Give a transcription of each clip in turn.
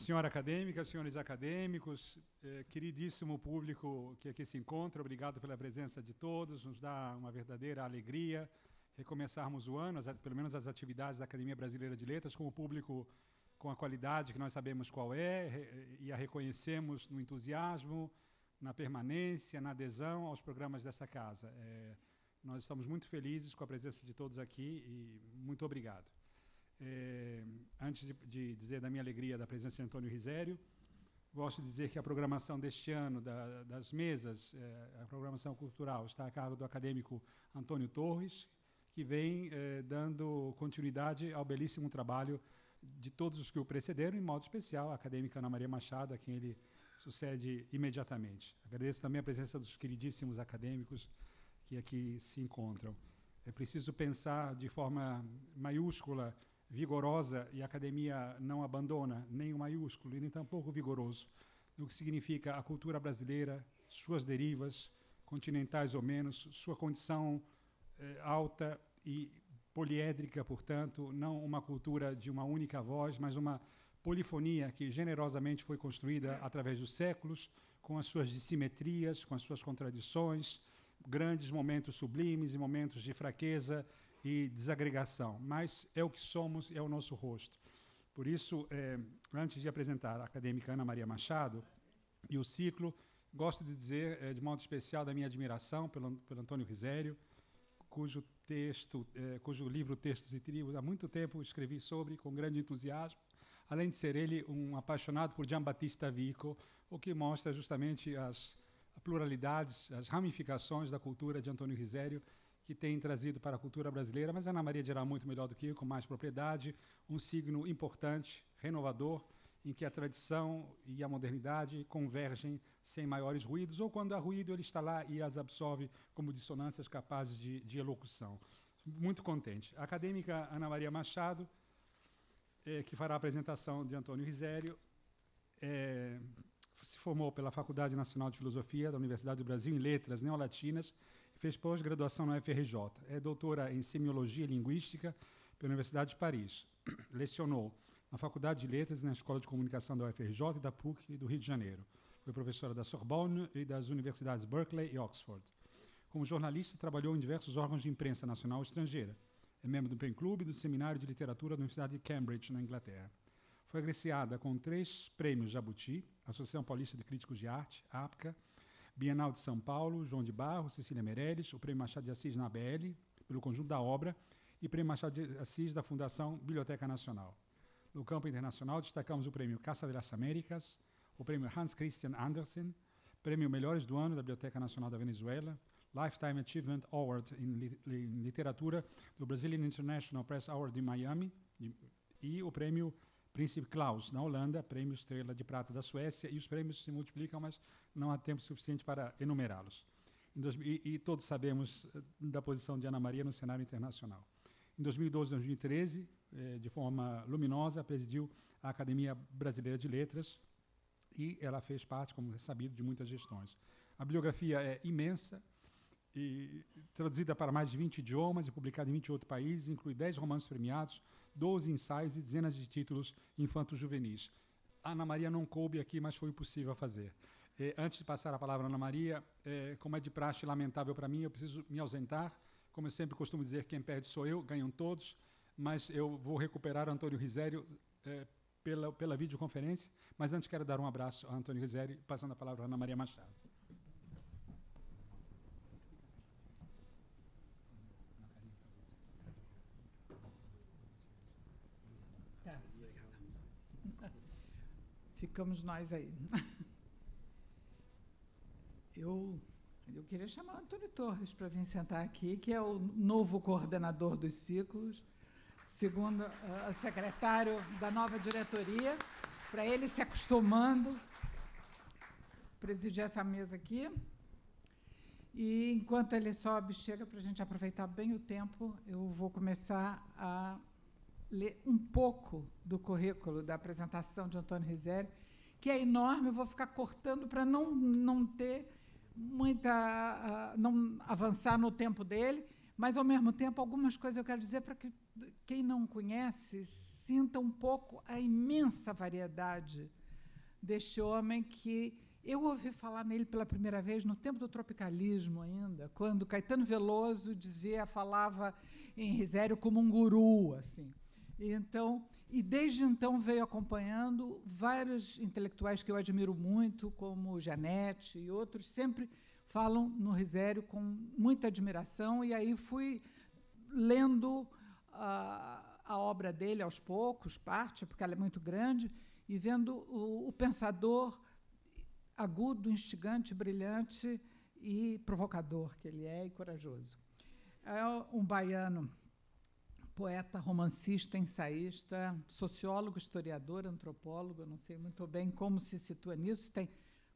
Senhora acadêmica, senhores acadêmicos, queridíssimo público que aqui se encontra, obrigado pela presença de todos, nos dá uma verdadeira alegria recomeçarmos o ano, pelo menos as atividades da Academia Brasileira de Letras, com o público com a qualidade que nós sabemos qual é e a reconhecemos no entusiasmo, na permanência, na adesão aos programas dessa casa. Nós estamos muito felizes com a presença de todos aqui e muito obrigado. Antes de dizer da minha alegria da presença de Antônio Risério, gosto de dizer que a programação deste ano das mesas, a programação cultural, está a cargo do acadêmico Antônio Torres, que vem dando continuidade ao belíssimo trabalho de todos os que o precederam, em modo especial a acadêmica Ana Maria Machado, a quem ele sucede imediatamente. Agradeço também a presença dos queridíssimos acadêmicos que aqui se encontram. É preciso pensar de forma maiúscula, vigorosa, e a academia não abandona nem o maiúsculo e nem tampouco o vigoroso, no que significa a cultura brasileira, suas derivas, continentais ou menos, sua condição alta e poliédrica, portanto, não uma cultura de uma única voz, mas uma polifonia que generosamente foi construída através dos séculos, com as suas dissimetrias, com as suas contradições, grandes momentos sublimes e momentos de fraqueza e desagregação. Mas é o que somos, é o nosso rosto. Por isso, antes de apresentar a acadêmica Ana Maria Machado e o ciclo, gosto de dizer, de modo especial, da minha admiração pelo Antônio Risério, cujo livro Textos e Tribos, há muito tempo escrevi sobre, com grande entusiasmo, além de ser ele um apaixonado por Giambattista Vico, o que mostra justamente as pluralidades, as ramificações da cultura de Antônio Risério, que tem trazido para a cultura brasileira, mas a Ana Maria dirá muito melhor do que eu, com mais propriedade, um signo importante, renovador, em que a tradição e a modernidade convergem sem maiores ruídos, ou quando há ruído, ele está lá e as absorve como dissonâncias capazes de elocução. Muito contente. A acadêmica Ana Maria Machado, que fará a apresentação de Antônio Risério, se formou pela Faculdade Nacional de Filosofia da Universidade do Brasil em Letras Neolatinas, fez pós-graduação na UFRJ. É doutora em Semiologia e Linguística pela Universidade de Paris. Lecionou na Faculdade de Letras e na Escola de Comunicação da UFRJ e da PUC do Rio de Janeiro. Foi professora da Sorbonne e das universidades Berkeley e Oxford. Como jornalista, trabalhou em diversos órgãos de imprensa nacional e estrangeira. É membro do PEN Clube e do Seminário de Literatura da Universidade de Cambridge, na Inglaterra. Foi agraciada com 3 prêmios Jabuti, Associação Paulista de Críticos de Arte, APCA, Bienal de São Paulo, João de Barro, Cecília Meirelles, o Prêmio Machado de Assis na ABL, pelo conjunto da obra, e Prêmio Machado de Assis da Fundação Biblioteca Nacional. No campo internacional, destacamos o Prêmio Casa de las Américas, o Prêmio Hans Christian Andersen, Prêmio Melhores do Ano da Biblioteca Nacional da Venezuela, Lifetime Achievement Award em Literatura do Brazilian International Press Award de Miami, e o Prêmio Príncipe Claus, na Holanda, Prêmio Estrela de Prata da Suécia, e os prêmios se multiplicam, mas não há tempo suficiente para enumerá-los. E todos sabemos da posição de Ana Maria no cenário internacional. Em 2012 e 2013, de forma luminosa, presidiu a Academia Brasileira de Letras e ela fez parte, como é sabido, de muitas gestões. A bibliografia é imensa, e traduzida para mais de 20 idiomas e publicada em 28 países, inclui 10 romances premiados, 12 ensaios e dezenas de títulos infantos juvenis. A Ana Maria não coube aqui, mas foi possível fazer. Antes de passar a palavra à Ana Maria, como é de praxe lamentável para mim, eu preciso me ausentar. Como eu sempre costumo dizer, quem perde sou eu, ganham todos, mas eu vou recuperar Antônio Risério pela videoconferência, mas antes quero dar um abraço a Antônio Risério, passando a palavra à Ana Maria Machado. Ficamos nós aí. Eu queria chamar o Antônio Torres para vir sentar aqui, que é o novo coordenador dos ciclos, segundo o secretário da nova diretoria, para ele se acostumando, presidir essa mesa aqui. E, enquanto ele sobe, chega para a gente aproveitar bem o tempo, eu vou começar a ler um pouco do currículo da apresentação de Antônio Risério, que é enorme, eu vou ficar cortando para não ter muita... não avançar no tempo dele, mas, ao mesmo tempo, algumas coisas eu quero dizer para que quem não conhece sinta um pouco a imensa variedade deste homem que eu ouvi falar nele pela primeira vez no tempo do tropicalismo ainda, quando Caetano Veloso falava em Risério como um guru, assim. E desde então veio acompanhando vários intelectuais que eu admiro muito, como Janete e outros, sempre falam no Risério com muita admiração, e aí fui lendo a obra dele aos poucos, parte, porque ela é muito grande, e vendo o pensador agudo, instigante, brilhante e provocador que ele é, e corajoso. É um baiano, poeta, romancista, ensaísta, sociólogo, historiador, antropólogo, eu não sei muito bem como se situa nisso, tem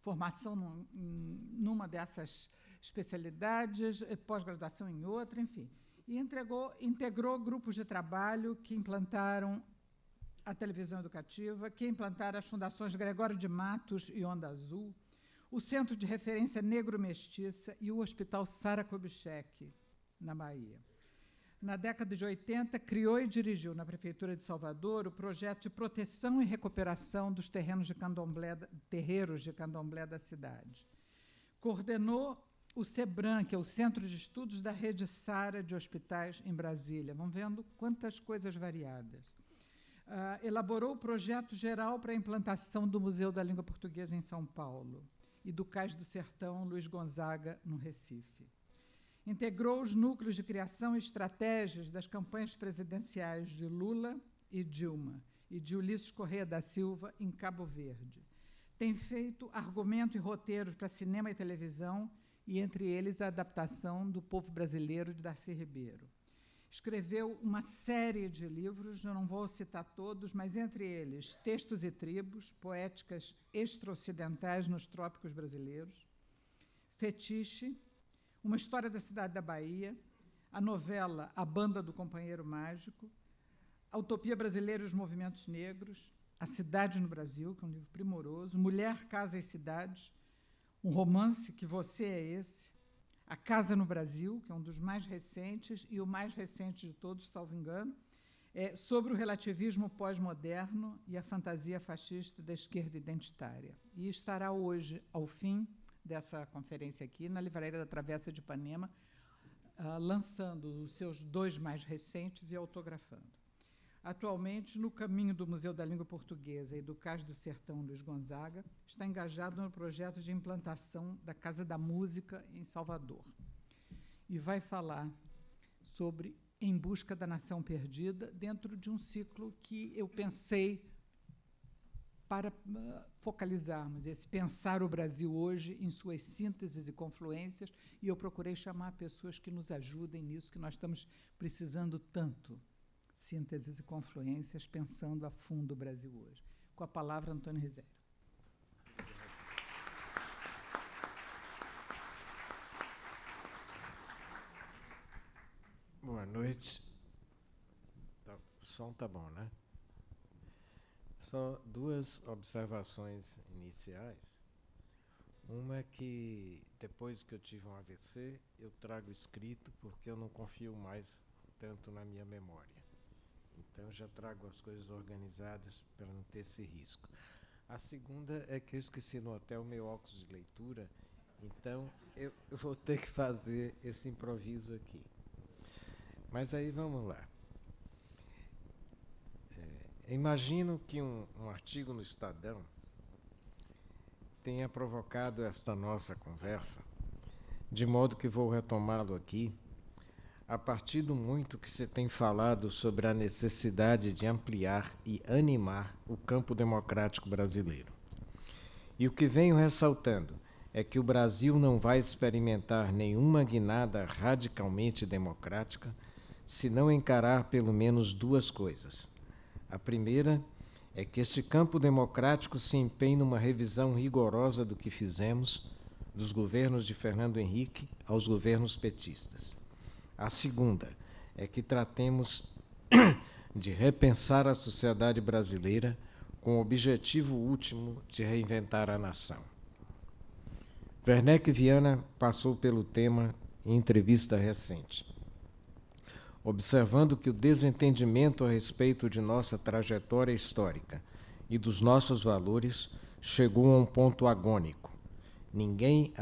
formação numa dessas especialidades, pós-graduação em outra, enfim. E integrou grupos de trabalho que implantaram a televisão educativa, que implantaram as fundações Gregório de Matos e Onda Azul, o Centro de Referência Negro-Mestiça e o Hospital Sara Kubitschek, na Bahia. Na década de 80, criou e dirigiu na Prefeitura de Salvador o projeto de proteção e recuperação dos terreiros de candomblé da cidade. Coordenou o CEBRAN, que é o Centro de Estudos da Rede Sara de Hospitais em Brasília. Vão vendo quantas coisas variadas. Elaborou o projeto geral para a implantação do Museu da Língua Portuguesa em São Paulo e do Cais do Sertão Luiz Gonzaga, no Recife. Integrou os núcleos de criação e estratégias das campanhas presidenciais de Lula e Dilma e de Ulisses Correia da Silva, em Cabo Verde. Tem feito argumento e roteiros para cinema e televisão, e entre eles a adaptação do Povo Brasileiro, de Darcy Ribeiro. Escreveu uma série de livros, eu não vou citar todos, mas entre eles Textos e Tribos, Poéticas Extra-Ocidentais nos Trópicos Brasileiros, Fetiche, Uma História da Cidade da Bahia, a novela A Banda do Companheiro Mágico, A Utopia Brasileira e os Movimentos Negros, A Cidade no Brasil, que é um livro primoroso, Mulher, Casa e Cidades, um romance, Que Você é Esse, A Casa no Brasil, que é um dos mais recentes, e o mais recente de todos, salvo engano, sobre o relativismo pós-moderno e a fantasia fascista da esquerda identitária. E estará hoje, ao fim dessa conferência aqui, na Livraria da Travessa de Ipanema, lançando os seus 2 mais recentes e autografando. Atualmente, no caminho do Museu da Língua Portuguesa e do Cais do Sertão Luiz Gonzaga, está engajado no projeto de implantação da Casa da Música em Salvador. E vai falar sobre Em Busca da Nação Perdida, dentro de um ciclo que eu pensei para focalizarmos esse pensar o Brasil hoje em suas sínteses e confluências, e eu procurei chamar pessoas que nos ajudem nisso, que nós estamos precisando tanto. Sínteses e confluências, pensando a fundo o Brasil hoje. Com a palavra, Antônio Risério. Boa noite. O som está bom, né? Só 2 observações iniciais. Uma é que, depois que eu tive um AVC, eu trago escrito porque eu não confio mais tanto na minha memória. Então, já trago as coisas organizadas para não ter esse risco. A segunda é que eu esqueci no hotel meu óculos de leitura, então eu vou ter que fazer esse improviso aqui. Mas aí vamos lá. Imagino que um artigo no Estadão tenha provocado esta nossa conversa, de modo que vou retomá-lo aqui, a partir do muito que se tem falado sobre a necessidade de ampliar e animar o campo democrático brasileiro. E o que venho ressaltando é que o Brasil não vai experimentar nenhuma guinada radicalmente democrática se não encarar pelo menos 2 coisas. A primeira é que este campo democrático se empenhe numa revisão rigorosa do que fizemos, dos governos de Fernando Henrique aos governos petistas. A segunda é que tratemos de repensar a sociedade brasileira com o objetivo último de reinventar a nação. Werneck Viana passou pelo tema em entrevista recente, observando que o desentendimento a respeito de nossa trajetória histórica e dos nossos valores chegou a um ponto agônico. Ninguém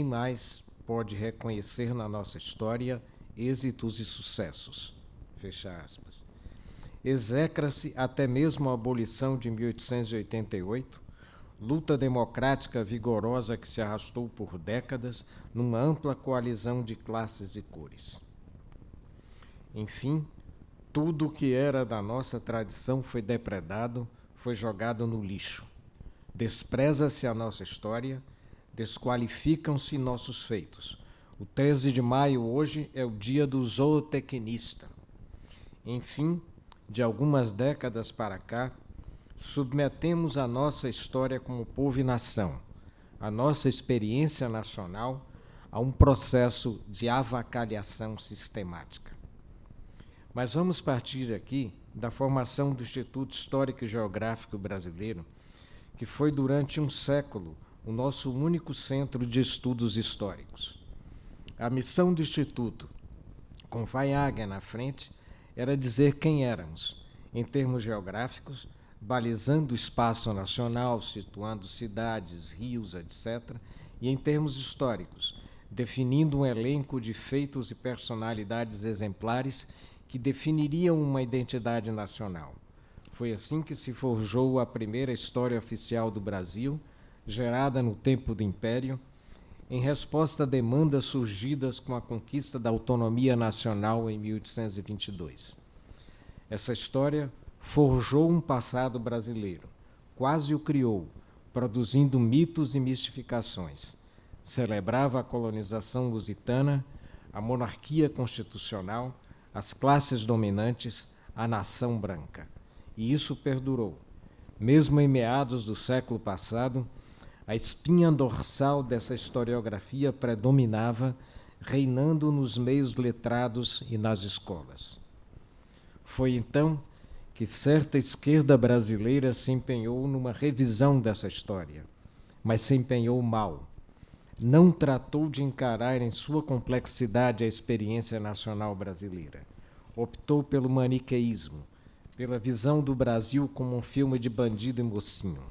mais pode reconhecer na nossa história êxitos e sucessos. Fecha aspas. Execra-se até mesmo a abolição de 1888, luta democrática vigorosa que se arrastou por décadas numa ampla coalizão de classes e cores. Enfim, tudo o que era da nossa tradição foi depredado, foi jogado no lixo. Despreza-se a nossa história, desqualificam-se nossos feitos. O 13 de maio hoje é o dia do zootecnista. Enfim, de algumas décadas para cá, submetemos a nossa história como povo e nação, a nossa experiência nacional, a um processo de avacalhação sistemática. Mas vamos partir aqui da formação do Instituto Histórico e Geográfico Brasileiro, que foi durante um século o nosso único centro de estudos históricos. A missão do Instituto, com Weyhagen na frente, era dizer quem éramos, em termos geográficos, balizando o espaço nacional, situando cidades, rios, etc., e em termos históricos, definindo um elenco de feitos e personalidades exemplares que definiriam uma identidade nacional. Foi assim que se forjou a primeira história oficial do Brasil, gerada no tempo do Império, em resposta a demandas surgidas com a conquista da autonomia nacional em 1822. Essa história forjou um passado brasileiro, quase o criou, produzindo mitos e mistificações. Celebrava a colonização lusitana, a monarquia constitucional, as classes dominantes, a nação branca. E isso perdurou. Mesmo em meados do século passado, a espinha dorsal dessa historiografia predominava, reinando nos meios letrados e nas escolas. Foi então que certa esquerda brasileira se empenhou numa revisão dessa história, mas se empenhou mal. Não tratou de encarar em sua complexidade a experiência nacional brasileira. Optou pelo maniqueísmo, pela visão do Brasil como um filme de bandido e mocinho.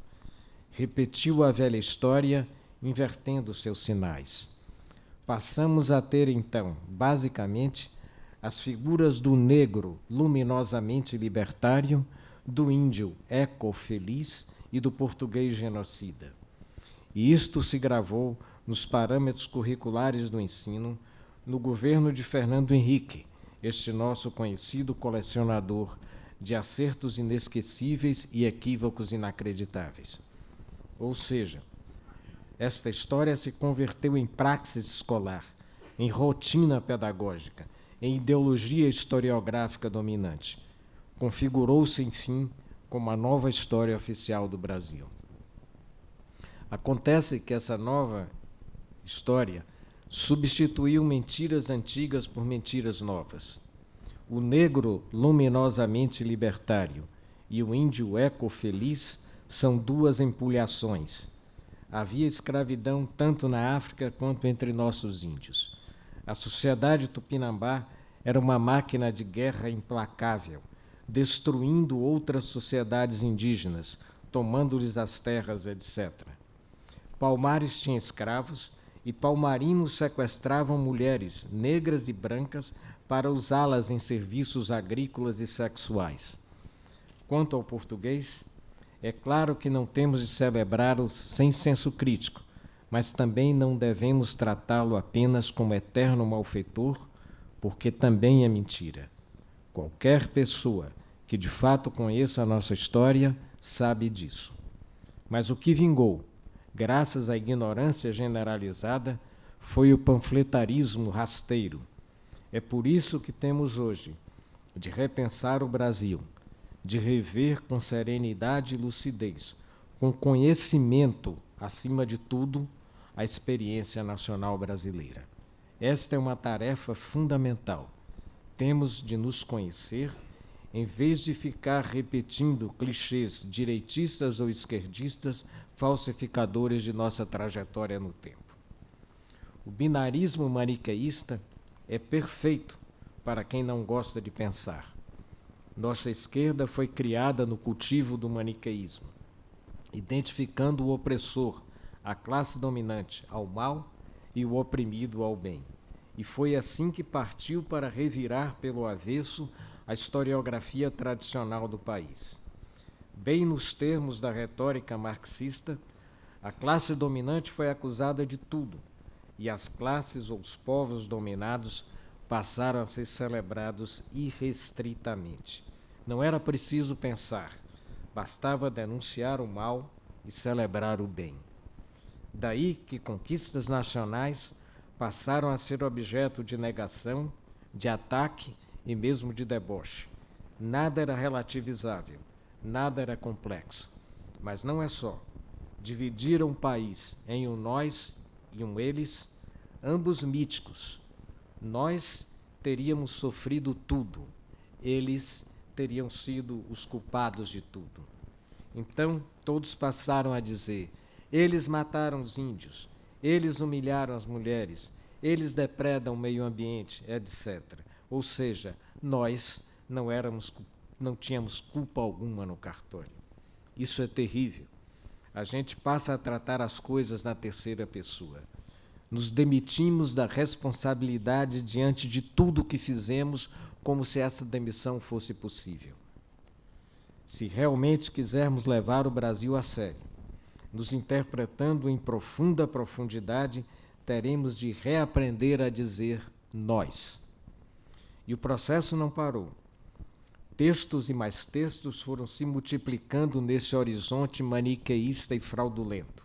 Repetiu a velha história, invertendo seus sinais. Passamos a ter, então, basicamente, as figuras do negro luminosamente libertário, do índio eco-feliz e do português genocida. E isto se gravou nos parâmetros curriculares do ensino no governo de Fernando Henrique, este nosso conhecido colecionador de acertos inesquecíveis e equívocos inacreditáveis. Ou seja, esta história se converteu em praxis escolar, em rotina pedagógica, em ideologia historiográfica dominante. Configurou-se, enfim, como a nova história oficial do Brasil. Acontece que essa nova história substituiu mentiras antigas por mentiras novas. O negro luminosamente libertário e o índio eco-feliz são duas empulhações. Havia escravidão tanto na África quanto entre nossos índios. A sociedade tupinambá era uma máquina de guerra implacável, destruindo outras sociedades indígenas, tomando-lhes as terras, etc. Palmares tinha escravos e palmarinos sequestravam mulheres negras e brancas para usá-las em serviços agrícolas e sexuais. Quanto ao português, é claro que não temos de celebrá-lo sem senso crítico, mas também não devemos tratá-lo apenas como eterno malfeitor, porque também é mentira. Qualquer pessoa que de fato conheça a nossa história sabe disso. Mas o que vingou, graças à ignorância generalizada, foi o panfletarismo rasteiro. É por isso que temos hoje de repensar o Brasil, de rever com serenidade e lucidez, com conhecimento, acima de tudo, a experiência nacional brasileira. Esta é uma tarefa fundamental. Temos de nos conhecer, em vez de ficar repetindo clichês direitistas ou esquerdistas, falsificadores de nossa trajetória no tempo. O binarismo maniqueísta é perfeito para quem não gosta de pensar. Nossa esquerda foi criada no cultivo do maniqueísmo. identificando o opressor, a classe dominante, ao mal e o oprimido ao bem. E foi assim que partiu para revirar pelo avesso a historiografia tradicional do país. Bem nos termos da retórica marxista, a classe dominante foi acusada de tudo, e as classes ou os povos dominados passaram a ser celebrados irrestritamente. Não era preciso pensar, bastava denunciar o mal e celebrar o bem. Daí que conquistas nacionais passaram a ser objeto de negação, de ataque e mesmo de deboche. Nada era relativizável, nada era complexo. Mas não é só. Dividiram o país em um nós e um eles, ambos míticos. Nós teríamos sofrido tudo, eles teriam sido os culpados de tudo. Então, todos passaram a dizer: eles mataram os índios, eles humilharam as mulheres, eles depredam o meio ambiente, etc. Ou seja, nós não tínhamos culpa alguma no cartório. Isso é terrível. A gente passa a tratar as coisas na terceira pessoa. Nos demitimos da responsabilidade diante de tudo o que fizemos, como se essa demissão fosse possível. Se realmente quisermos levar o Brasil a sério, nos interpretando em profunda profundidade, teremos de reaprender a dizer nós. E o processo não parou. Textos e mais textos foram se multiplicando nesse horizonte maniqueísta e fraudulento.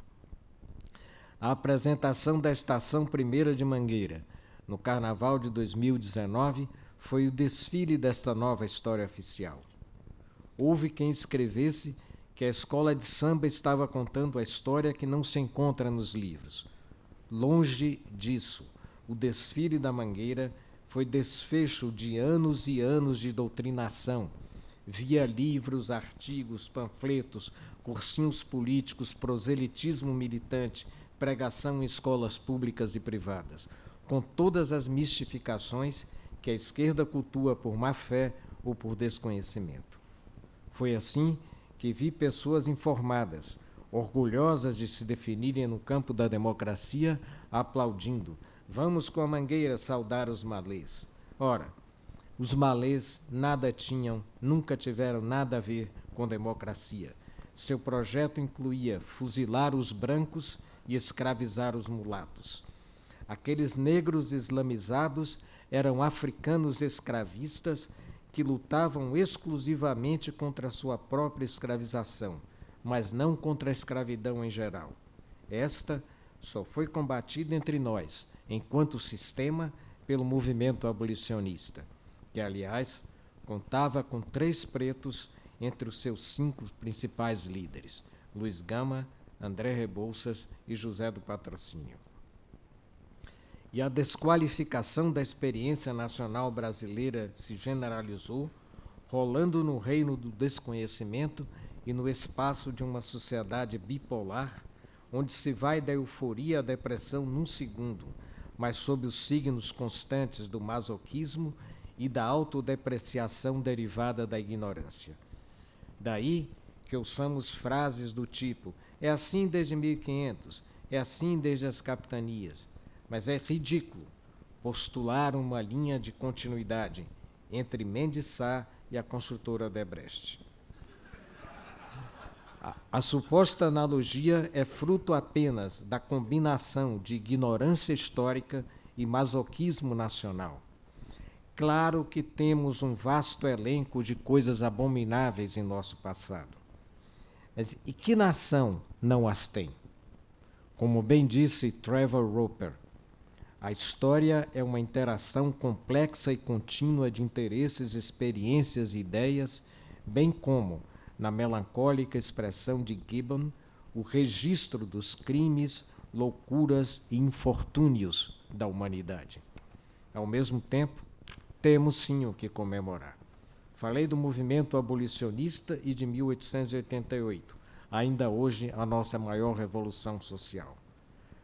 A apresentação da Estação Primeira de Mangueira, no Carnaval de 2019, foi o desfile desta nova história oficial. Houve quem escrevesse que a escola de samba estava contando a história que não se encontra nos livros. Longe disso, o desfile da Mangueira foi desfecho de anos e anos de doutrinação, via livros, artigos, panfletos, cursinhos políticos, proselitismo militante, pregação em escolas públicas e privadas, com todas as mistificações que a esquerda cultua por má fé ou por desconhecimento. Foi assim que vi pessoas informadas, orgulhosas de se definirem no campo da democracia, aplaudindo: vamos com a Mangueira saudar os malês. Ora, os malês nada tinham, nunca tiveram nada a ver com democracia. Seu projeto incluía fuzilar os brancos e escravizar os mulatos. Aqueles negros islamizados eram africanos escravistas que lutavam exclusivamente contra a sua própria escravização, mas não contra a escravidão em geral. Esta só foi combatida entre nós, enquanto sistema, pelo movimento abolicionista, que, aliás, contava com 3 pretos entre os seus 5 principais líderes: Luiz Gama, André Rebouças e José do Patrocínio. E a desqualificação da experiência nacional brasileira se generalizou, rolando no reino do desconhecimento e no espaço de uma sociedade bipolar, onde se vai da euforia à depressão num segundo, mas sob os signos constantes do masoquismo e da autodepreciação derivada da ignorância. Daí que ouçamos frases do tipo: é assim desde 1500, é assim desde as capitanias. Mas é ridículo postular uma linha de continuidade entre Mendes Sá e a construtora Odebrecht. A suposta analogia é fruto apenas da combinação de ignorância histórica e masoquismo nacional. Claro que temos um vasto elenco de coisas abomináveis em nosso passado. Mas e que nação não as tem? Como bem disse Trevor Roper, a história é uma interação complexa e contínua de interesses, experiências e ideias, bem como, na melancólica expressão de Gibbon, o registro dos crimes, loucuras e infortúnios da humanidade. Ao mesmo tempo, temos sim o que comemorar. Falei do movimento abolicionista e de 1888, ainda hoje a nossa maior revolução social.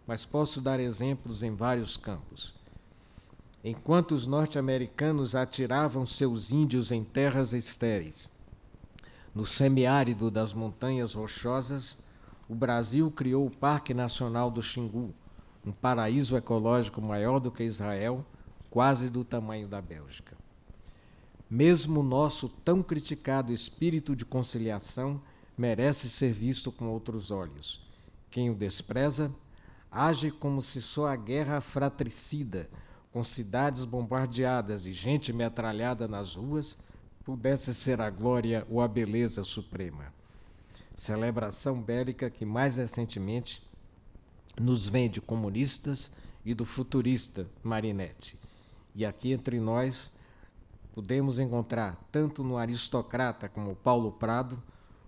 Mas posso dar exemplos em vários campos. Enquanto os norte-americanos atiravam seus índios em terras estéreis, no semiárido das Montanhas Rochosas, o Brasil criou o Parque Nacional do Xingu, um paraíso ecológico maior do que Israel, quase do tamanho da Bélgica. Mesmo o nosso tão criticado espírito de conciliação merece ser visto com outros olhos. Quem o despreza age como se só a guerra fratricida, com cidades bombardeadas e gente metralhada nas ruas, pudesse ser a glória ou a beleza suprema. Celebração bélica que mais recentemente nos vende comunistas e do futurista Marinetti. E aqui entre nós podemos encontrar, tanto no aristocrata como Paulo Prado,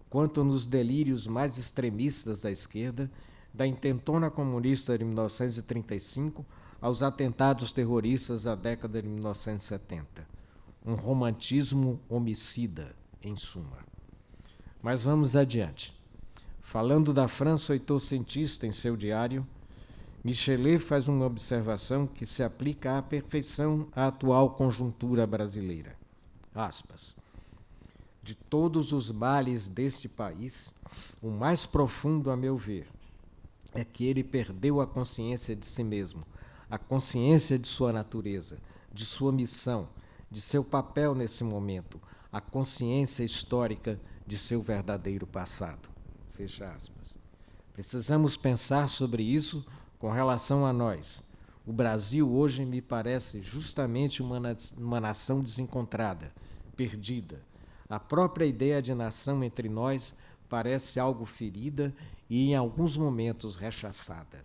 quanto nos delírios mais extremistas da esquerda, da intentona comunista de 1935 aos atentados terroristas da década de 1970. Um romantismo homicida, em suma. Mas vamos adiante. Falando da França oitocentista em seu diário, Michelet faz uma observação que se aplica à perfeição à atual conjuntura brasileira. Aspas. De todos os males deste país, o mais profundo, a meu ver, é que ele perdeu a consciência de si mesmo, a consciência de sua natureza, de sua missão, de seu papel nesse momento, a consciência histórica de seu verdadeiro passado. Fecha aspas. Precisamos pensar sobre isso com relação a nós. O Brasil hoje me parece justamente uma nação desencontrada, perdida. A própria ideia de nação entre nós parece algo ferida e, em alguns momentos, rechaçada.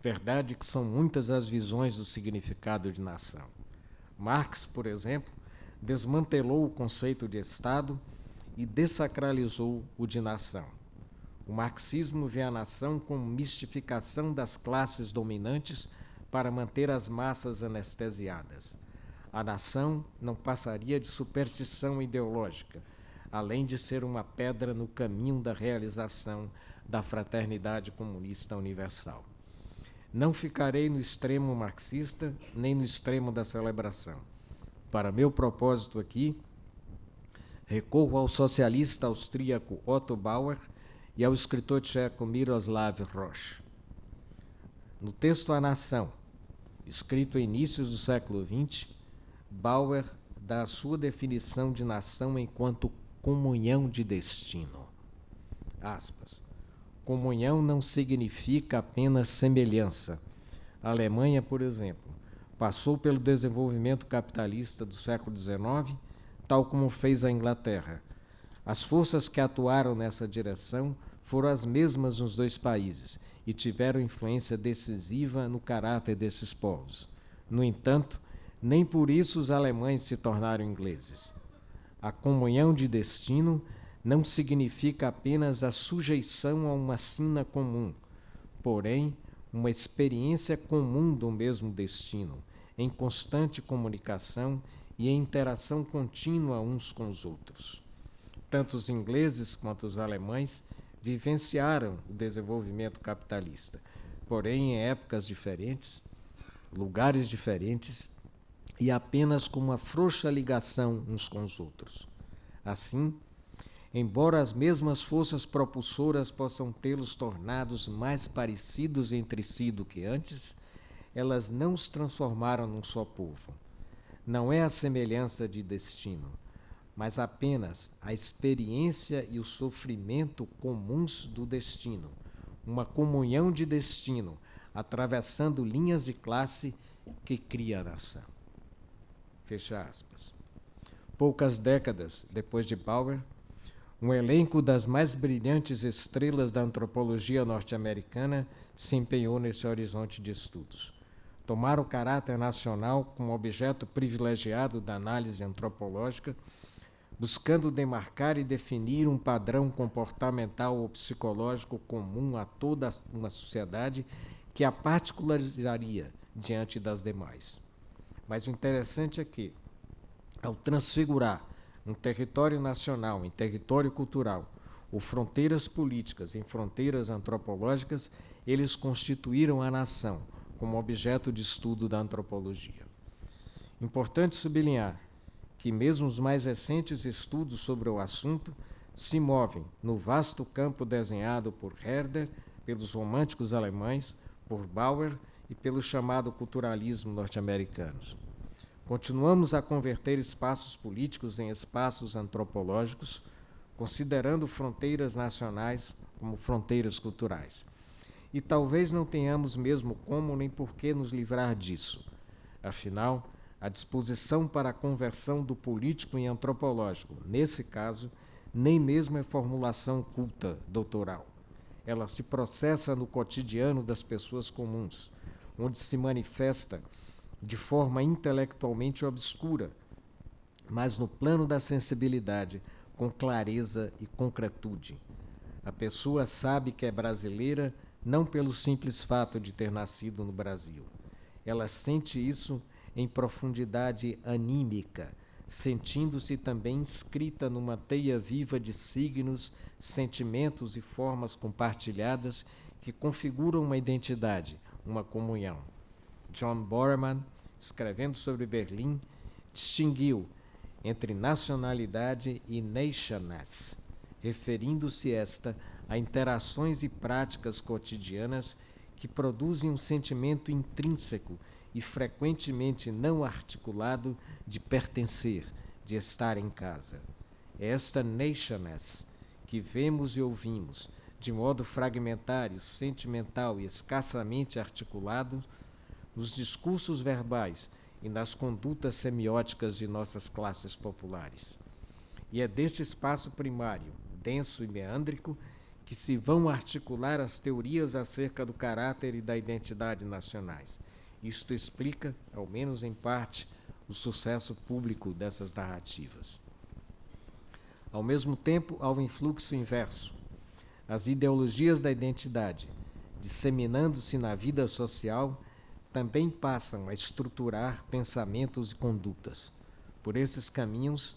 Verdade que são muitas as visões do significado de nação. Marx, por exemplo, desmantelou o conceito de Estado e dessacralizou o de nação. O marxismo vê a nação como mistificação das classes dominantes para manter as massas anestesiadas. A nação não passaria de superstição ideológica, além de ser uma pedra no caminho da realização da fraternidade comunista universal. Não ficarei no extremo marxista, nem no extremo da celebração. Para meu propósito aqui, recorro ao socialista austríaco Otto Bauer e ao escritor tcheco Miroslav Roš. No texto A Nação, escrito em inícios do século XX, Bauer dá a sua definição de nação enquanto comunhão de destino. Aspas. Comunhão não significa apenas semelhança. A Alemanha, por exemplo, passou pelo desenvolvimento capitalista do século XIX, tal como fez a Inglaterra. As forças que atuaram nessa direção foram as mesmas nos dois países e tiveram influência decisiva no caráter desses povos. No entanto, nem por isso os alemães se tornaram ingleses. A comunhão de destino não significa apenas a sujeição a uma sina comum, porém, uma experiência comum do mesmo destino, em constante comunicação e em interação contínua uns com os outros. Tanto os ingleses quanto os alemães vivenciaram o desenvolvimento capitalista, porém em épocas diferentes, lugares diferentes e apenas com uma frouxa ligação uns com os outros. Assim, embora as mesmas forças propulsoras possam tê-los tornados mais parecidos entre si do que antes, elas não os transformaram num só povo. Não é a semelhança de destino, mas apenas a experiência e o sofrimento comuns do destino, uma comunhão de destino, atravessando linhas de classe que cria a nação. Fecha aspas. Poucas décadas depois de Bauer, um elenco das mais brilhantes estrelas da antropologia norte-americana se empenhou nesse horizonte de estudos. Tomaram o caráter nacional como objeto privilegiado da análise antropológica, buscando demarcar e definir um padrão comportamental ou psicológico comum a toda uma sociedade que a particularizaria diante das demais. Mas o interessante é que, ao transfigurar um território nacional em território cultural, ou fronteiras políticas em fronteiras antropológicas, eles constituíram a nação como objeto de estudo da antropologia. Importante sublinhar que mesmo os mais recentes estudos sobre o assunto se movem no vasto campo desenhado por Herder, pelos românticos alemães, por Bauer e pelo chamado culturalismo norte-americanos. Continuamos a converter espaços políticos em espaços antropológicos, considerando fronteiras nacionais como fronteiras culturais. E talvez não tenhamos mesmo como nem por que nos livrar disso. Afinal, a disposição para a conversão do político em antropológico, nesse caso, nem mesmo é formulação culta, doutoral. Ela se processa no cotidiano das pessoas comuns, onde se manifesta de forma intelectualmente obscura, mas no plano da sensibilidade, com clareza e concretude. A pessoa sabe que é brasileira não pelo simples fato de ter nascido no Brasil. Ela sente isso em profundidade anímica, sentindo-se também inscrita numa teia viva de signos, sentimentos e formas compartilhadas que configuram uma identidade, uma comunhão. John Borman, escrevendo sobre Berlim, distinguiu entre nacionalidade e nationness, referindo-se esta a interações e práticas cotidianas que produzem um sentimento intrínseco e frequentemente não articulado de pertencer, de estar em casa. É esta nationness que vemos e ouvimos, de modo fragmentário, sentimental e escassamente articulado, nos discursos verbais e nas condutas semióticas de nossas classes populares. E é deste espaço primário, denso e meândrico, que se vão articular as teorias acerca do caráter e da identidade nacionais. Isto explica, ao menos em parte, o sucesso público dessas narrativas. Ao mesmo tempo, há o influxo inverso. As ideologias da identidade, disseminando-se na vida social, também passam a estruturar pensamentos e condutas. Por esses caminhos,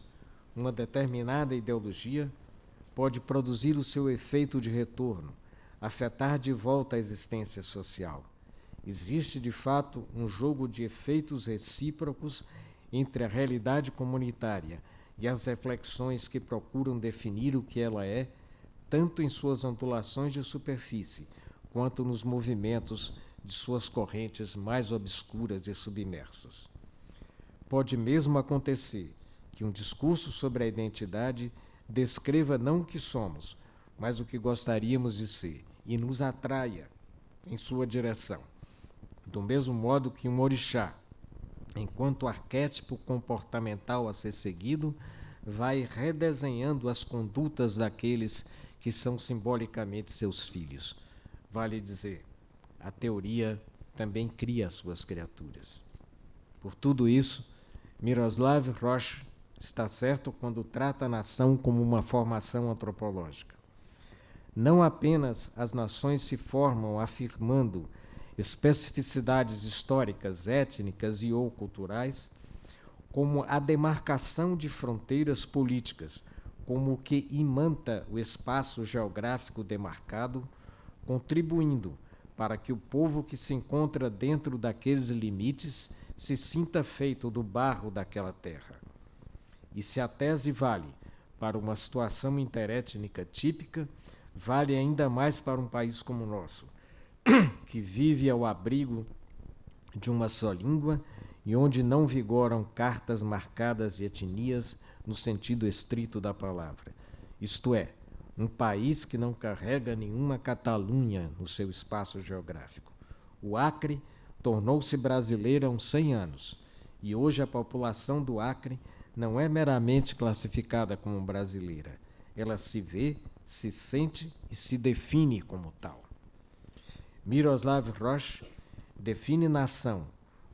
uma determinada ideologia pode produzir o seu efeito de retorno, afetar de volta a existência social. Existe, de fato, um jogo de efeitos recíprocos entre a realidade comunitária e as reflexões que procuram definir o que ela é, tanto em suas ondulações de superfície, quanto nos movimentos de suas correntes mais obscuras e submersas. Pode mesmo acontecer que um discurso sobre a identidade descreva não o que somos, mas o que gostaríamos de ser, e nos atraia em sua direção. Do mesmo modo que um orixá, enquanto arquétipo comportamental a ser seguido, vai redesenhando as condutas daqueles que são simbolicamente seus filhos. Vale dizer, a teoria também cria suas criaturas. Por tudo isso, Miroslav Roch está certo quando trata a nação como uma formação antropológica. Não apenas as nações se formam afirmando especificidades históricas, étnicas e ou culturais, como a demarcação de fronteiras políticas, como o que imanta o espaço geográfico demarcado, contribuindo para que o povo que se encontra dentro daqueles limites se sinta feito do barro daquela terra. E se a tese vale para uma situação interétnica típica, vale ainda mais para um país como o nosso, que vive ao abrigo de uma só língua e onde não vigoram cartas marcadas de etnias no sentido estrito da palavra. Isto é, um país que não carrega nenhuma Catalunha no seu espaço geográfico. O Acre tornou-se brasileiro há uns 100 anos, e hoje a população do Acre não é meramente classificada como brasileira. Ela se vê, se sente e se define como tal. Miroslav Roch define nação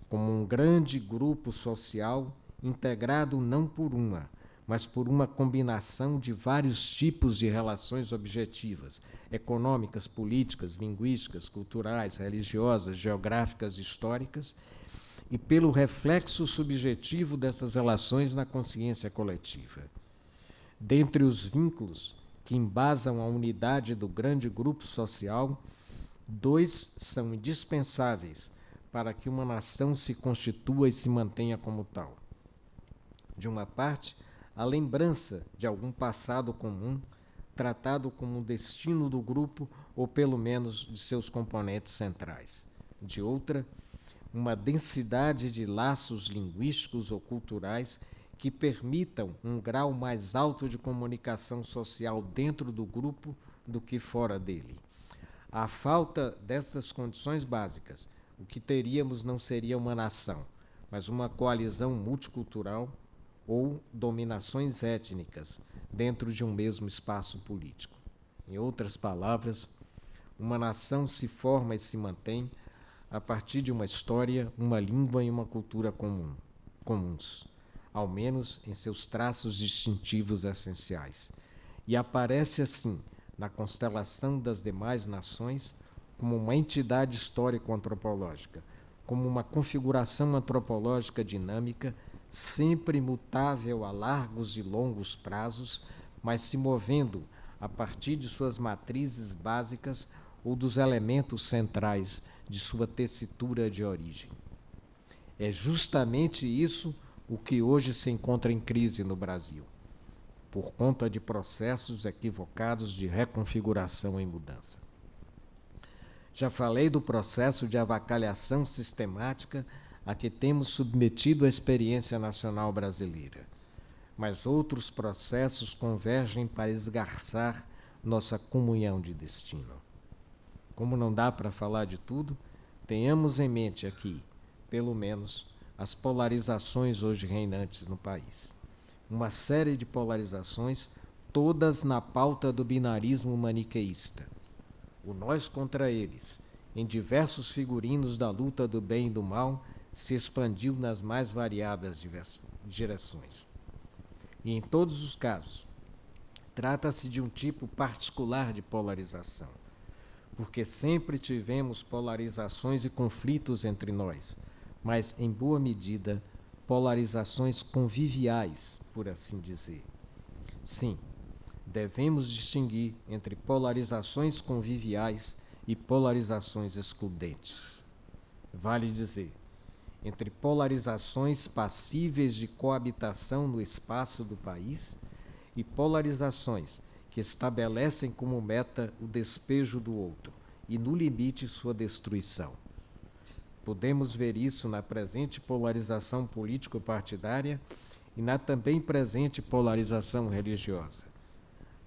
como um grande grupo social integrado não por uma, mas por uma combinação de vários tipos de relações objetivas, econômicas, políticas, linguísticas, culturais, religiosas, geográficas, históricas, e pelo reflexo subjetivo dessas relações na consciência coletiva. Dentre os vínculos que embasam a unidade do grande grupo social, 2 são indispensáveis para que uma nação se constitua e se mantenha como tal. De uma parte, a lembrança de algum passado comum, tratado como um destino do grupo ou pelo menos de seus componentes centrais. De outra, uma densidade de laços linguísticos ou culturais que permitam um grau mais alto de comunicação social dentro do grupo do que fora dele. À falta dessas condições básicas, o que teríamos não seria uma nação, mas uma coalizão multicultural ou dominações étnicas dentro de um mesmo espaço político. Em outras palavras, uma nação se forma e se mantém a partir de uma história, uma língua e uma cultura comuns, ao menos em seus traços distintivos essenciais, e aparece assim na constelação das demais nações como uma entidade histórico-antropológica, como uma configuração antropológica dinâmica, sempre mutável a largos e longos prazos, mas se movendo a partir de suas matrizes básicas ou dos elementos centrais de sua tessitura de origem. É justamente isso o que hoje se encontra em crise no Brasil, por conta de processos equivocados de reconfiguração em mudança. Já falei do processo de avacalhação sistemática a que temos submetido a experiência nacional brasileira, mas outros processos convergem para esgarçar nossa comunhão de destino. Como não dá para falar de tudo, tenhamos em mente aqui, pelo menos, as polarizações hoje reinantes no país. Uma série de polarizações, todas na pauta do binarismo maniqueísta. O nós contra eles, em diversos figurinos da luta do bem e do mal, se expandiu nas mais variadas direções. E em todos os casos, trata-se de um tipo particular de polarização, porque sempre tivemos polarizações e conflitos entre nós, mas, em boa medida, polarizações conviviais, por assim dizer. Sim, devemos distinguir entre polarizações conviviais e polarizações excludentes. Vale dizer, entre polarizações passíveis de coabitação no espaço do país e polarizações que estabelecem como meta o despejo do outro e, no limite, sua destruição. Podemos ver isso na presente polarização político-partidária e na também presente polarização religiosa.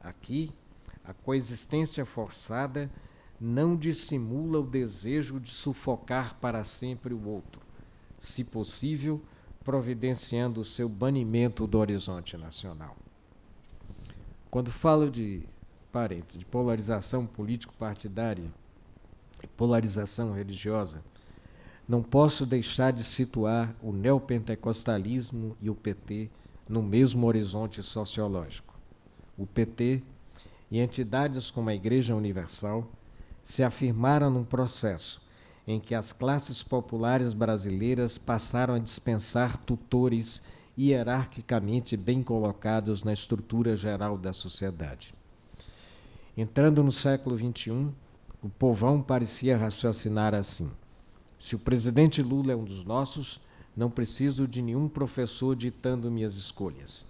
Aqui, a coexistência forçada não dissimula o desejo de sufocar para sempre o outro, se possível, providenciando o seu banimento do horizonte nacional. Quando falo de polarização político-partidária e polarização religiosa, não posso deixar de situar o neopentecostalismo e o PT no mesmo horizonte sociológico. O PT e entidades como a Igreja Universal se afirmaram num processo em que as classes populares brasileiras passaram a dispensar tutores hierarquicamente bem colocados na estrutura geral da sociedade. Entrando no século XXI, o povão parecia raciocinar assim: se o presidente Lula é um dos nossos, não preciso de nenhum professor ditando minhas escolhas.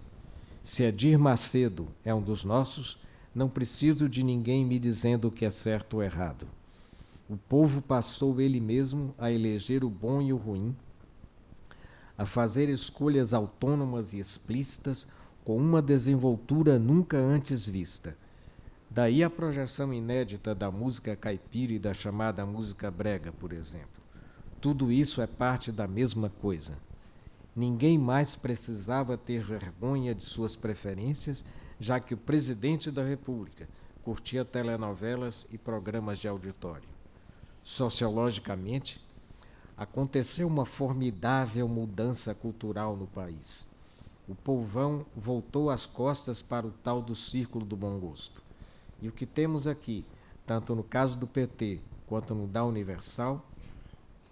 Se Edir Macedo é um dos nossos, não preciso de ninguém me dizendo o que é certo ou errado. O povo passou ele mesmo a eleger o bom e o ruim, a fazer escolhas autônomas e explícitas com uma desenvoltura nunca antes vista. Daí a projeção inédita da música caipira e da chamada música brega, por exemplo. Tudo isso é parte da mesma coisa. Ninguém mais precisava ter vergonha de suas preferências, já que o presidente da República curtia telenovelas e programas de auditório. Sociologicamente, aconteceu uma formidável mudança cultural no país. O povão voltou as costas para o tal do círculo do bom gosto. E o que temos aqui, tanto no caso do PT quanto no da Universal,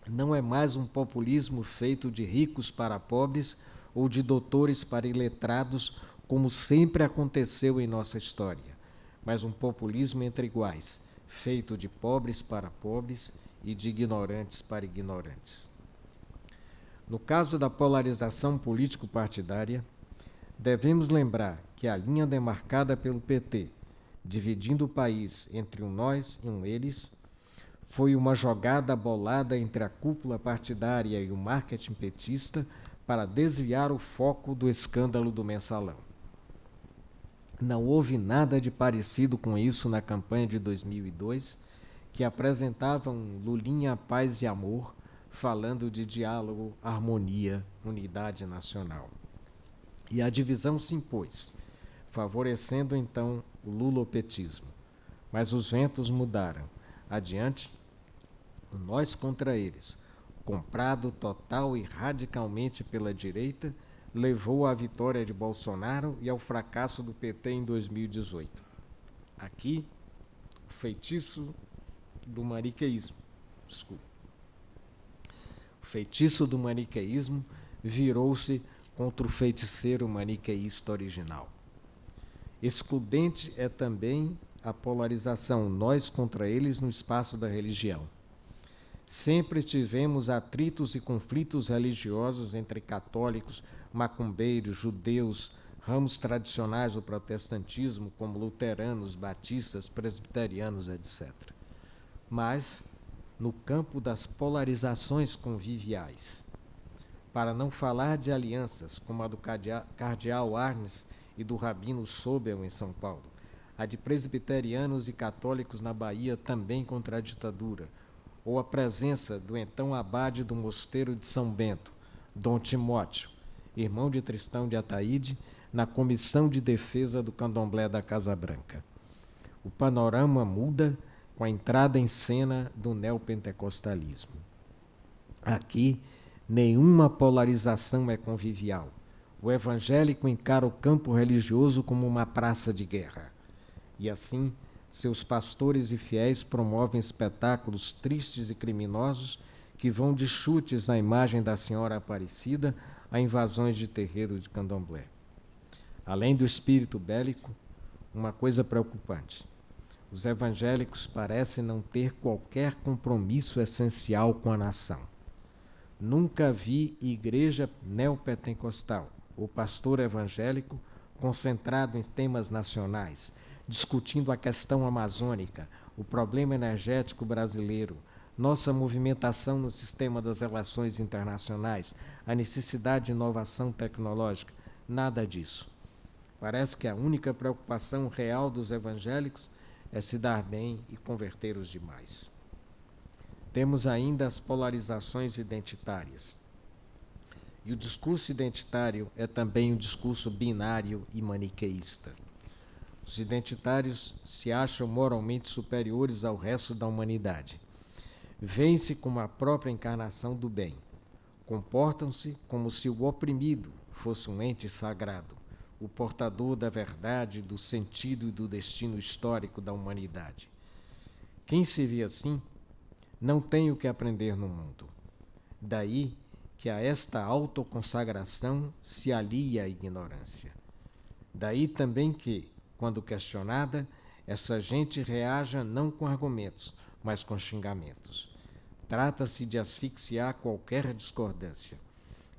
não é mais um populismo feito de ricos para pobres ou de doutores para iletrados, como sempre aconteceu em nossa história, mas um populismo entre iguais, feito de pobres para pobres e de ignorantes para ignorantes. No caso da polarização político-partidária, devemos lembrar que a linha demarcada pelo PT dividindo o país entre um nós e um eles, foi uma jogada bolada entre a cúpula partidária e o marketing petista para desviar o foco do escândalo do Mensalão. Não houve nada de parecido com isso na campanha de 2002, que apresentava um Lulinha paz e amor, falando de diálogo, harmonia, unidade nacional. E a divisão se impôs, favorecendo então o lulopetismo. Mas os ventos mudaram. Adiante, o nós contra eles, comprado total e radicalmente pela direita, levou à vitória de Bolsonaro e ao fracasso do PT em 2018. Aqui, o feitiço do maniqueísmo. Desculpa. O feitiço do maniqueísmo virou-se contra o feiticeiro maniqueísta original. Excludente é também a polarização nós contra eles no espaço da religião. Sempre tivemos atritos e conflitos religiosos entre católicos, macumbeiros, judeus, ramos tradicionais do protestantismo, como luteranos, batistas, presbiterianos, etc. Mas, no campo das polarizações conviviais, para não falar de alianças, como a do cardeal Arnes e do rabino Sobel em São Paulo, a de presbiterianos e católicos na Bahia também contra a ditadura, ou a presença do então abade do mosteiro de São Bento, Dom Timóteo, irmão de Tristão de Ataíde, na Comissão de Defesa do Candomblé da Casa Branca. O panorama muda com a entrada em cena do neopentecostalismo. Aqui, nenhuma polarização é convivial. O evangélico encara o campo religioso como uma praça de guerra. E assim, seus pastores e fiéis promovem espetáculos tristes e criminosos que vão de chutes à imagem da Senhora Aparecida a invasões de terreiro de candomblé. Além do espírito bélico, uma coisa preocupante. Os evangélicos parecem não ter qualquer compromisso essencial com a nação. Nunca vi igreja neopentecostal ou pastor evangélico concentrado em temas nacionais, discutindo a questão amazônica, o problema energético brasileiro, nossa movimentação no sistema das relações internacionais, a necessidade de inovação tecnológica. Nada disso. Parece que a única preocupação real dos evangélicos é se dar bem e converter os demais. Temos ainda as polarizações identitárias. E o discurso identitário é também um discurso binário e maniqueísta. Os identitários se acham moralmente superiores ao resto da humanidade. Veem-se como a própria encarnação do bem. Comportam-se como se o oprimido fosse um ente sagrado, o portador da verdade, do sentido e do destino histórico da humanidade. Quem se vê assim não tem o que aprender no mundo. Daí que a esta autoconsagração se alia a ignorância. Daí também que, quando questionada, essa gente reaja não com argumentos, mas com xingamentos. Trata-se de asfixiar qualquer discordância.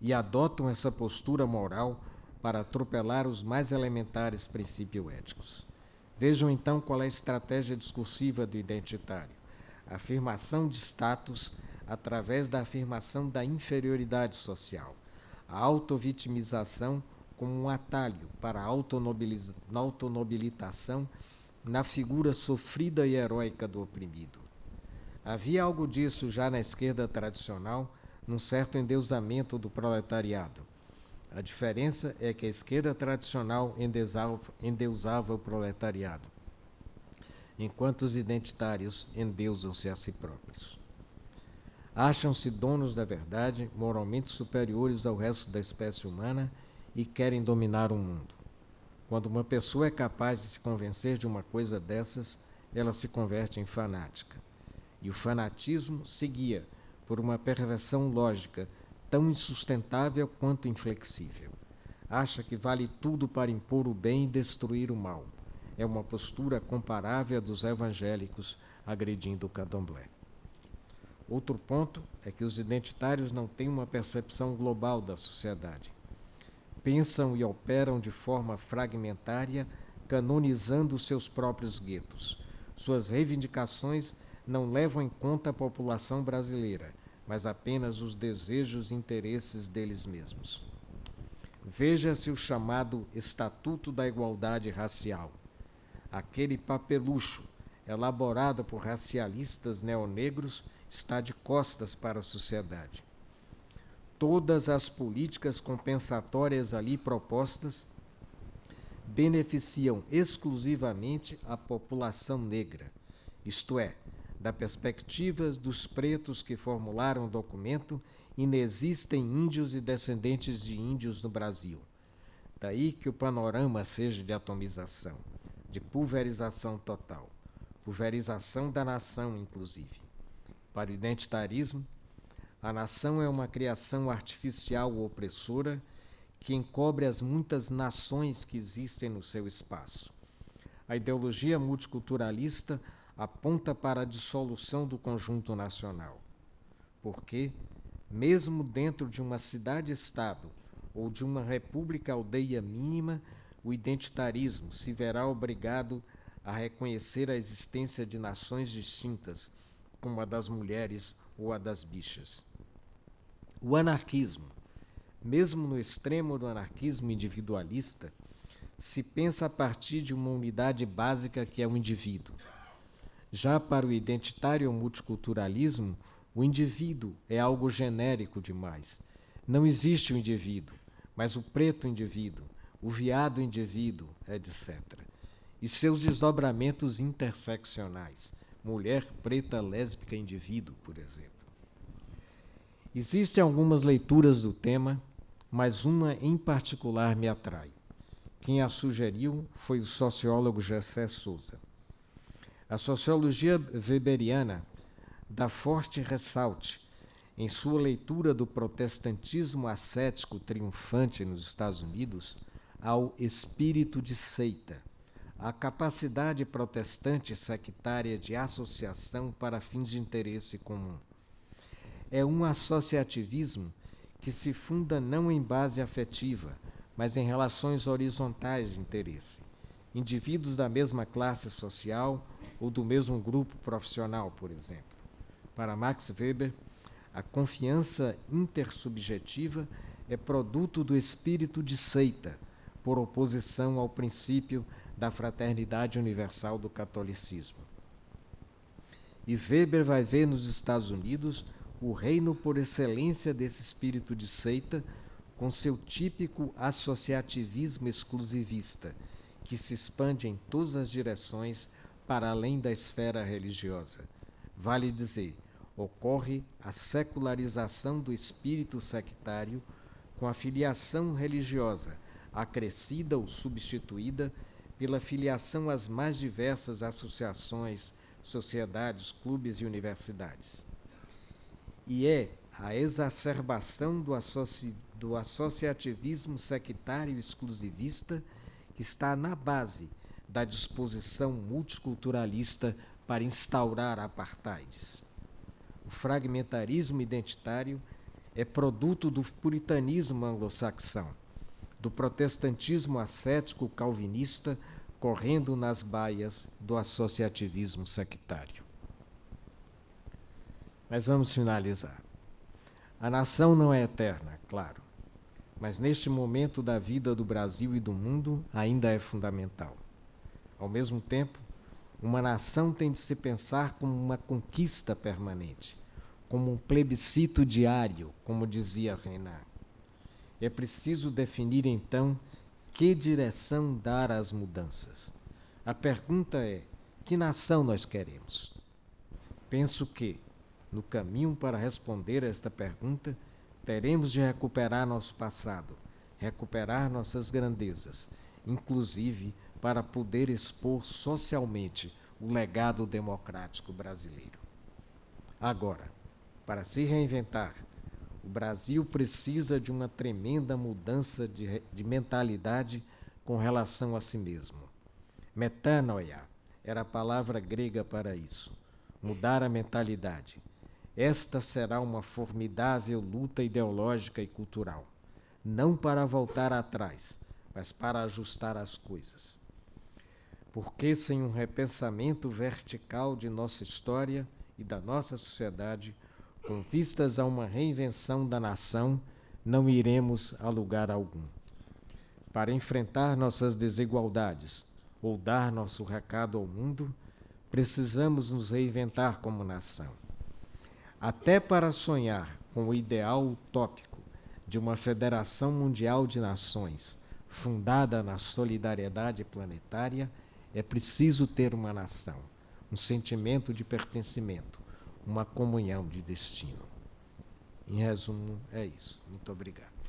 E adotam essa postura moral para atropelar os mais elementares princípios éticos. Vejam então qual é a estratégia discursiva do identitário. A afirmação de status através da afirmação da inferioridade social. A autovitimização como um atalho para a autonobilitação na figura sofrida e heróica do oprimido. Havia algo disso já na esquerda tradicional, num certo endeusamento do proletariado. A diferença é que a esquerda tradicional endeusava o proletariado, enquanto os identitários endeusam-se a si próprios. Acham-se donos da verdade, moralmente superiores ao resto da espécie humana e querem dominar o mundo. Quando uma pessoa é capaz de se convencer de uma coisa dessas, ela se converte em fanática. E o fanatismo se guia por uma perversão lógica tão insustentável quanto inflexível. Acha que vale tudo para impor o bem e destruir o mal. É uma postura comparável à dos evangélicos agredindo o candomblé. Outro ponto é que os identitários não têm uma percepção global da sociedade. Pensam e operam de forma fragmentária, canonizando seus próprios guetos. Suas reivindicações não levam em conta a população brasileira, mas apenas os desejos e interesses deles mesmos. Veja-se o chamado Estatuto da Igualdade Racial, aquele papelucho elaborado por racialistas neonegros está de costas para a sociedade. Todas as políticas compensatórias ali propostas beneficiam exclusivamente a população negra, isto é, da perspectiva dos pretos que formularam o documento, inexistem índios e descendentes de índios no Brasil. Daí que o panorama seja de atomização, de pulverização total, pulverização da nação, inclusive. Para o identitarismo, a nação é uma criação artificial ou opressora que encobre as muitas nações que existem no seu espaço. A ideologia multiculturalista aponta para a dissolução do conjunto nacional, porque, mesmo dentro de uma cidade-estado ou de uma república-aldeia mínima, o identitarismo se verá obrigado a reconhecer a existência de nações distintas, como a das mulheres ou a das bichas. O anarquismo, mesmo no extremo do anarquismo individualista, se pensa a partir de uma unidade básica que é o indivíduo. Já para o identitário multiculturalismo, o indivíduo é algo genérico demais. Não existe o indivíduo, mas o preto indivíduo, o viado indivíduo, etc. E seus desdobramentos interseccionais, mulher, preta, lésbica, indivíduo, por exemplo. Existem algumas leituras do tema, mas uma em particular me atrai. Quem a sugeriu foi o sociólogo Gessé Souza. A sociologia weberiana dá forte ressalte em sua leitura do protestantismo ascético triunfante nos Estados Unidos ao espírito de seita, a capacidade protestante sectária de associação para fins de interesse comum. É um associativismo que se funda não em base afetiva, mas em relações horizontais de interesse. Indivíduos da mesma classe social ou do mesmo grupo profissional, por exemplo. Para Max Weber, a confiança intersubjetiva é produto do espírito de seita, por oposição ao princípio da fraternidade universal do catolicismo. E Weber vai ver nos Estados Unidos o reino por excelência desse espírito de seita, com seu típico associativismo exclusivista, que se expande em todas as direções para além da esfera religiosa. Vale dizer, ocorre a secularização do espírito sectário com a filiação religiosa, acrescida ou substituída pela filiação às mais diversas associações, sociedades, clubes e universidades. E é a exacerbação do associativismo sectário exclusivista que está na base da disposição multiculturalista para instaurar apartheids. O fragmentarismo identitário é produto do puritanismo anglo-saxão, do protestantismo ascético calvinista correndo nas baias do associativismo sectário. Mas vamos finalizar. A nação não é eterna, claro, mas neste momento da vida do Brasil e do mundo ainda é fundamental. Ao mesmo tempo, uma nação tem de se pensar como uma conquista permanente, como um plebiscito diário, como dizia Renan. É preciso definir, então, que direção dar às mudanças. A pergunta é, que nação nós queremos? Penso que, no caminho para responder a esta pergunta, teremos de recuperar nosso passado, recuperar nossas grandezas, inclusive para poder expor socialmente o legado democrático brasileiro. Agora, para se reinventar, o Brasil precisa de uma tremenda mudança de mentalidade com relação a si mesmo. Metanoia era a palavra grega para isso, mudar a mentalidade. Esta será uma formidável luta ideológica e cultural, não para voltar atrás, mas para ajustar as coisas. porque sem um repensamento vertical de nossa história e da nossa sociedade, com vistas a uma reinvenção da nação, não iremos a lugar algum. Para enfrentar nossas desigualdades ou dar nosso recado ao mundo, precisamos nos reinventar como nação. Até para sonhar com o ideal utópico de uma Federação Mundial de Nações, fundada na solidariedade planetária, é preciso ter uma nação, um sentimento de pertencimento, uma comunhão de destino. Em resumo, é isso. Muito obrigado.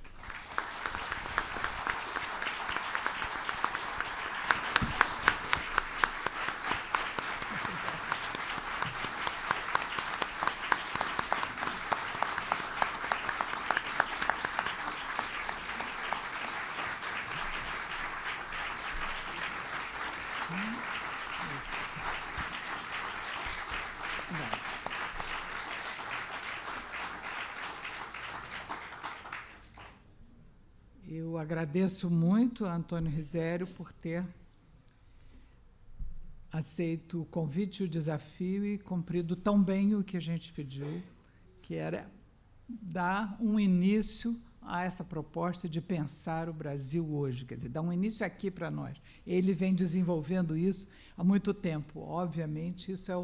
Eu agradeço muito a Antônio Risério por ter aceito o convite e o desafio e cumprido tão bem o que a gente pediu, que era dar um início a essa proposta de pensar o Brasil hoje, quer dizer, dar um início aqui para nós. Ele vem desenvolvendo isso há muito tempo. Obviamente, isso é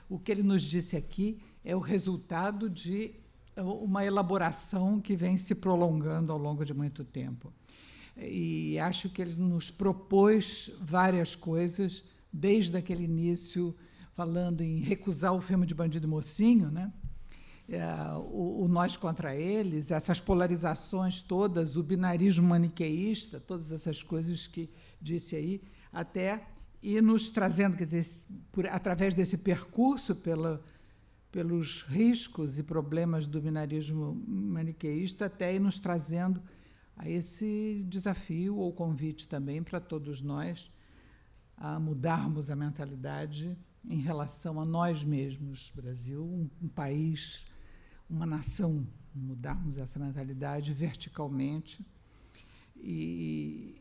o que ele nos disse aqui, é o resultado de uma elaboração que vem se prolongando ao longo de muito tempo. E acho que ele nos propôs várias coisas, desde aquele início, falando em recusar o filme de Bandido Mocinho, né? O nós contra eles, essas polarizações todas, o binarismo maniqueísta, todas essas coisas que disse aí, até ir nos trazendo, quer dizer, através desse percurso pelos riscos e problemas do binarismo maniqueísta, até ir nos trazendo a esse desafio ou convite também para todos nós a mudarmos a mentalidade em relação a nós mesmos, Brasil, um país, uma nação, mudarmos essa mentalidade verticalmente e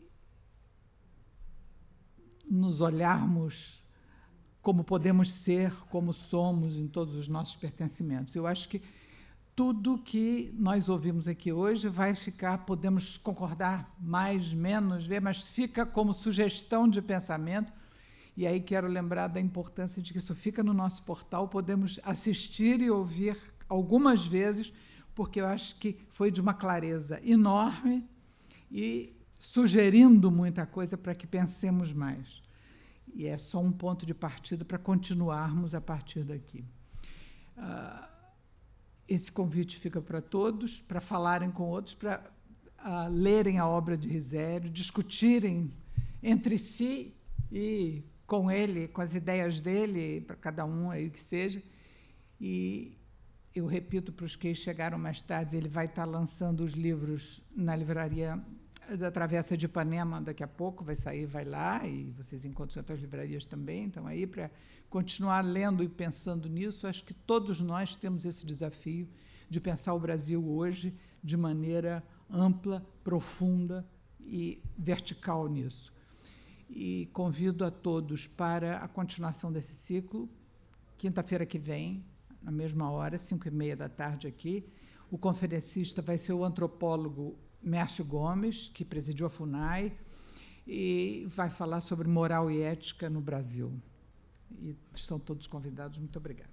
nos olharmos como podemos ser, como somos em todos os nossos pertencimentos. Eu acho que tudo que nós ouvimos aqui hoje vai ficar, podemos concordar mais, menos, ver, mas fica como sugestão de pensamento. E aí quero lembrar da importância de que isso fica no nosso portal, podemos assistir e ouvir algumas vezes, porque eu acho que foi de uma clareza enorme e sugerindo muita coisa para que pensemos mais. E é só um ponto de partida para continuarmos a partir daqui. Esse convite fica para todos, para falarem com outros, para lerem a obra de Risério, discutirem entre si e com ele, com as ideias dele, para cada um aí que seja. E eu repito para os que chegaram mais tarde, ele vai estar lançando os livros na livraria da Travessa de Ipanema daqui a pouco, vai sair, vai lá, e vocês encontram em outras livrarias também, então aí para continuar lendo e pensando nisso, acho que todos nós temos esse desafio de pensar o Brasil hoje de maneira ampla, profunda e vertical nisso. E convido a todos para a continuação desse ciclo, quinta-feira que vem, na mesma hora, 5h30 aqui. O conferencista vai ser o antropólogo Mércio Gomes, que presidiu a FUNAI, e vai falar sobre moral e ética no Brasil. E estão todos convidados. Muito obrigada.